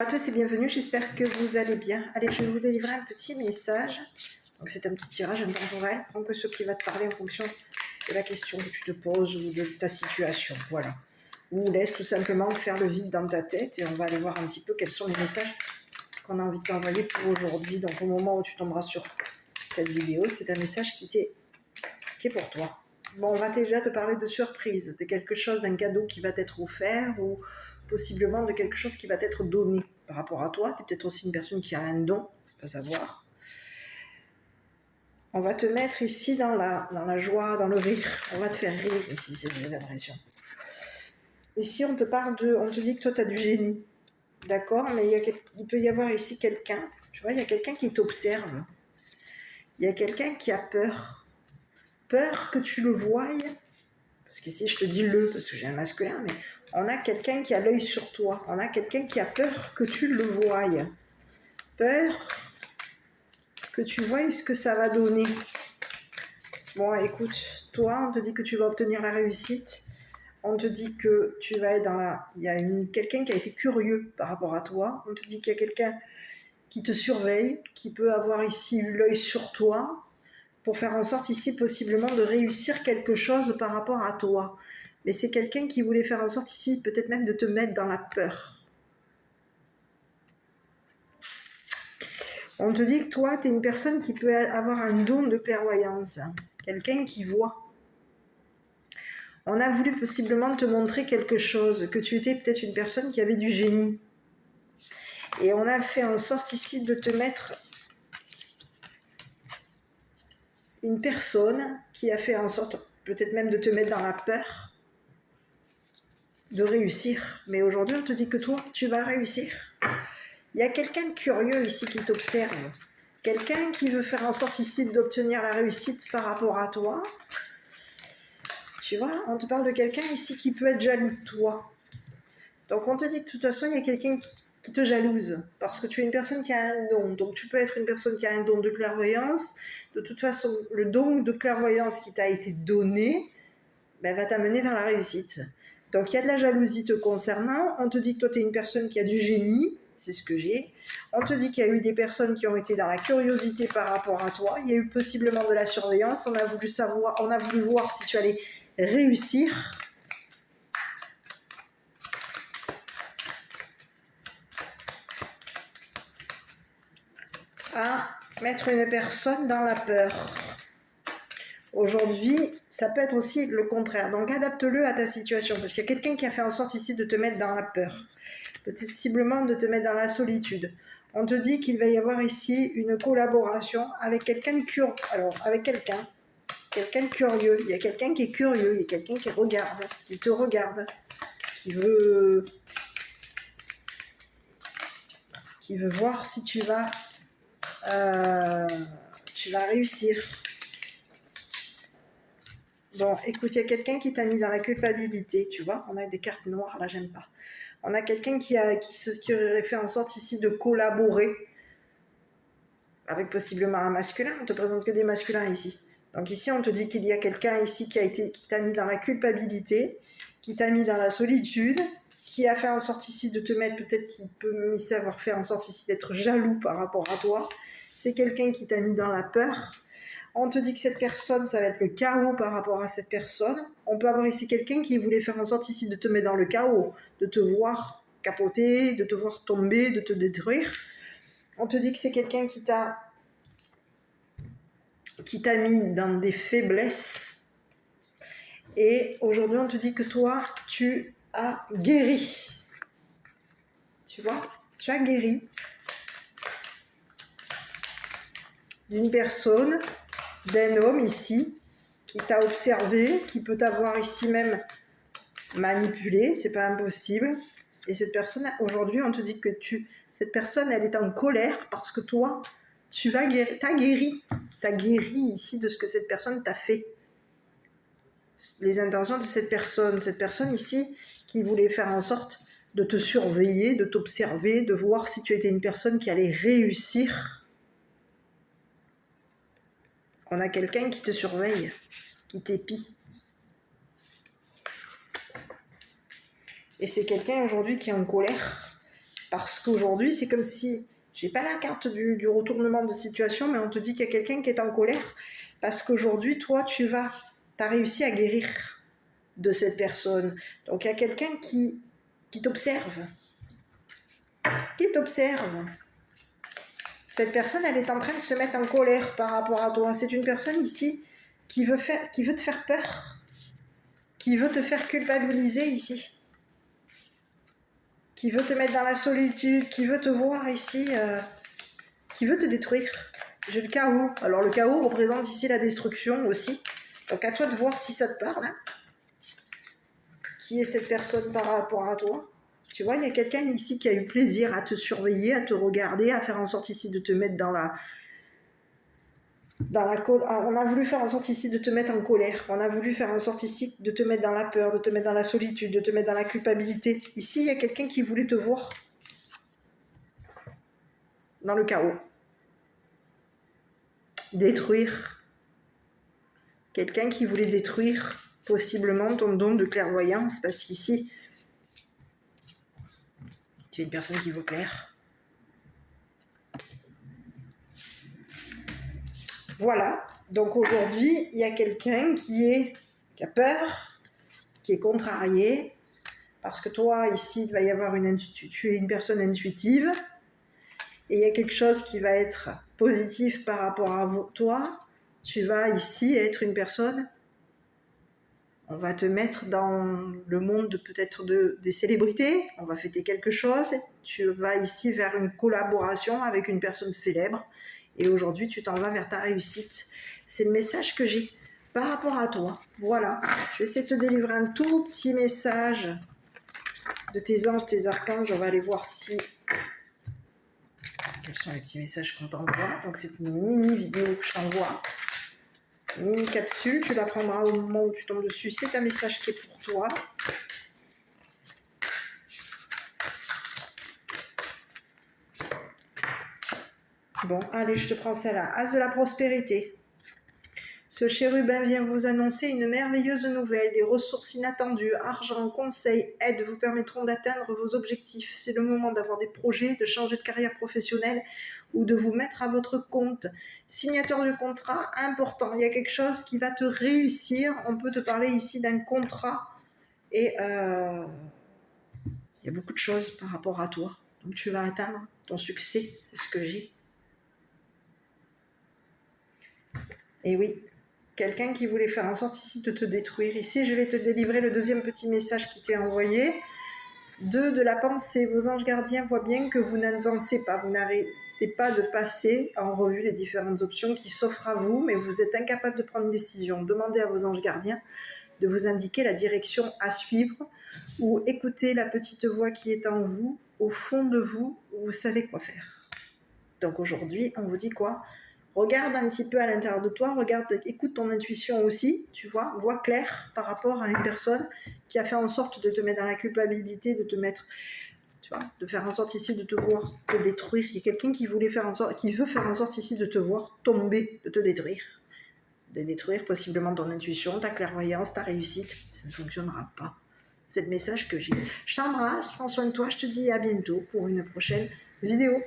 Bonjour à tous et bienvenue, j'espère que vous allez bien. Allez, je vais vous délivrer un petit message. Donc c'est un petit tirage intemporel, prends que ce qui va te parler en fonction de la question que tu te poses ou de ta situation, voilà. Ou laisse tout simplement faire le vide dans ta tête et on va aller voir un petit peu quels sont les messages qu'on a envie de t'envoyer pour aujourd'hui. Donc au moment où tu tomberas sur cette vidéo, c'est un message qui est pour toi. Bon, on va déjà te parler de surprise, de quelque chose, d'un cadeau qui va t'être offert ou possiblement de quelque chose qui va t'être donné par rapport à toi. Tu es peut-être aussi une personne qui a un don, à savoir. On va te mettre ici dans la joie, dans le rire. On va te faire rire ici, c'est j'ai l'impression. Ici, on te dit que toi, tu as du génie. D'accord, mais il peut y avoir ici quelqu'un, tu vois, il y a quelqu'un qui t'observe. Il y a quelqu'un qui a peur. Peur que tu le voies. Parce qu'ici, je te dis le, parce que j'ai un masculin, mais on a quelqu'un qui a l'œil sur toi. On a quelqu'un qui a peur que tu le voies. Peur que tu voies ce que ça va donner. Bon, écoute, toi, on te dit que tu vas obtenir la réussite. On te dit que tu vas être dans la... Il y a quelqu'un qui a été curieux par rapport à toi. On te dit qu'il y a quelqu'un qui te surveille, qui peut avoir ici l'œil sur toi, pour faire en sorte ici possiblement de réussir quelque chose par rapport à toi. Mais c'est quelqu'un qui voulait faire en sorte ici peut-être même de te mettre dans la peur. On te dit que toi, tu es une personne qui peut avoir un don de clairvoyance, quelqu'un qui voit. On a voulu possiblement te montrer quelque chose, que tu étais peut-être une personne qui avait du génie. Et on a fait en sorte ici de te mettre une personne qui a fait en sorte peut-être même de te mettre dans la peur de réussir. Mais aujourd'hui, on te dit que toi, tu vas réussir. Il y a quelqu'un de curieux ici qui t'observe. Quelqu'un qui veut faire en sorte ici d'obtenir la réussite par rapport à toi. Tu vois, on te parle de quelqu'un ici qui peut être jaloux de toi. Donc on te dit que de toute façon, il y a quelqu'un qui te jalouse. Parce que tu es une personne qui a un don. Donc tu peux être une personne qui a un don de clairvoyance. De toute façon, le don de clairvoyance qui t'a été donné va t'amener vers la réussite. Donc il y a de la jalousie te concernant. On te dit que toi, tu es une personne qui a du génie. C'est ce que j'ai. On te dit qu'il y a eu des personnes qui ont été dans la curiosité par rapport à toi. Il y a eu possiblement de la surveillance. On a voulu voir si tu allais réussir. À mettre une personne dans la peur. Aujourd'hui, ça peut être aussi le contraire. Donc adapte-le à ta situation. Parce qu'il y a quelqu'un qui a fait en sorte ici de te mettre dans la peur. Possiblement de te mettre dans la solitude. On te dit qu'il va y avoir ici une collaboration avec quelqu'un de curieux. Alors, avec quelqu'un de curieux. Il y a quelqu'un qui est curieux, il y a quelqu'un qui regarde, qui te regarde, qui veut voir si tu vas réussir. Bon, écoute, il y a quelqu'un qui t'a mis dans la culpabilité, tu vois. On a des cartes noires, là, j'aime pas. On a quelqu'un qui aurait fait en sorte ici de collaborer avec possiblement un masculin. On te présente que des masculins ici. Donc ici, on te dit qu'il y a quelqu'un ici qui t'a mis dans la culpabilité, qui t'a mis dans la solitude, qui a fait en sorte ici de te mettre, peut-être qu'il peut avoir fait en sorte ici d'être jaloux par rapport à toi. C'est quelqu'un qui t'a mis dans la peur. On te dit que cette personne, ça va être le chaos par rapport à cette personne. On peut avoir ici quelqu'un qui voulait faire en sorte ici de te mettre dans le chaos, de te voir capoter, de te voir tomber, de te détruire. On te dit que c'est quelqu'un qui t'a mis dans des faiblesses. Et aujourd'hui, on te dit que toi, tu as guéri. Tu vois, tu as guéri d'une personne, d'un homme ici, qui t'a observé, qui peut t'avoir ici même manipulé, c'est pas impossible. Et cette personne, aujourd'hui, on te dit que cette personne, elle est en colère parce que toi, t'as guéri ici de ce que cette personne t'a fait. Les intentions de cette personne ici, qui voulait faire en sorte de te surveiller, de t'observer, de voir si tu étais une personne qui allait réussir. On a quelqu'un qui te surveille, qui t'épie. Et c'est quelqu'un aujourd'hui qui est en colère Parce qu'aujourd'hui, c'est comme si, j'ai pas la carte du retournement de situation, mais on te dit qu'il y a quelqu'un qui est en colère, parce qu'aujourd'hui, toi, t'as réussi à guérir de cette personne. Donc il y a quelqu'un qui t'observe. Qui t'observe. Cette personne, elle est en train de se mettre en colère par rapport à toi. C'est une personne ici qui veut te faire peur, qui veut te faire culpabiliser ici, qui veut te mettre dans la solitude, qui veut te voir ici, qui veut te détruire. J'ai le chaos. Alors le chaos représente ici la destruction aussi. Donc à toi de voir si ça te parle. Hein. Qui est cette personne par rapport à toi? Tu vois, il y a quelqu'un ici qui a eu plaisir à te surveiller, à te regarder, à faire en sorte ici de te mettre dans la on a voulu faire en sorte ici de te mettre en colère. On a voulu faire en sorte ici de te mettre dans la peur, de te mettre dans la solitude, de te mettre dans la culpabilité. Ici, il y a quelqu'un qui voulait te voir dans le chaos. Détruire. Quelqu'un qui voulait détruire possiblement ton don de clairvoyance, parce qu'ici, tu es une personne qui voit clair. Voilà, donc aujourd'hui, il y a quelqu'un qui a peur, qui est contrarié, parce que toi, ici, il va y avoir tu es une personne intuitive, et il y a quelque chose qui va être positif par rapport à toi. Tu vas ici être une personne, on va te mettre dans le monde peut-être des célébrités, on va fêter quelque chose, tu vas ici vers une collaboration avec une personne célèbre, et aujourd'hui, tu t'en vas vers ta réussite. C'est le message que j'ai par rapport à toi. Voilà. Je vais essayer de te délivrer un tout petit message de tes anges, tes archanges. On va aller voir quels sont les petits messages qu'on t'envoie. Donc, c'est une mini vidéo que je t'envoie. Une mini capsule. Tu la prendras au moment où tu tombes dessus. C'est un message qui est pour toi. Bon, allez, je te prends celle-là. As de la prospérité. Ce chérubin vient vous annoncer une merveilleuse nouvelle. Des ressources inattendues, argent, conseils, aides vous permettront d'atteindre vos objectifs. C'est le moment d'avoir des projets, de changer de carrière professionnelle ou de vous mettre à votre compte. Signature du contrat, important. Il y a quelque chose qui va te réussir. On peut te parler ici d'un contrat. Et il y a beaucoup de choses par rapport à toi. Donc tu vas atteindre ton succès. C'est ce que j'ai. Et oui, quelqu'un qui voulait faire en sorte ici de te détruire. Ici, je vais te délivrer le deuxième petit message qui t'est envoyé. 2 de la pensée. Vos anges gardiens voient bien que vous n'avancez pas. Vous n'arrêtez pas de passer en revue les différentes options qui s'offrent à vous, mais vous êtes incapable de prendre une décision. Demandez à vos anges gardiens de vous indiquer la direction à suivre ou écoutez la petite voix qui est en vous, au fond de vous, où vous savez quoi faire. Donc aujourd'hui, on vous dit quoi ? Regarde un petit peu à l'intérieur de toi, écoute ton intuition aussi, tu vois clair par rapport à une personne qui a fait en sorte de te mettre dans la culpabilité, de te mettre, tu vois, de faire en sorte ici de te voir te détruire. Il y a quelqu'un qui veut faire en sorte ici de te voir tomber, de te détruire. De détruire possiblement ton intuition, ta clairvoyance, ta réussite. Ça ne fonctionnera pas. C'est le message que j'ai. Je t'embrasse, prends soin de toi, je te dis à bientôt pour une prochaine vidéo.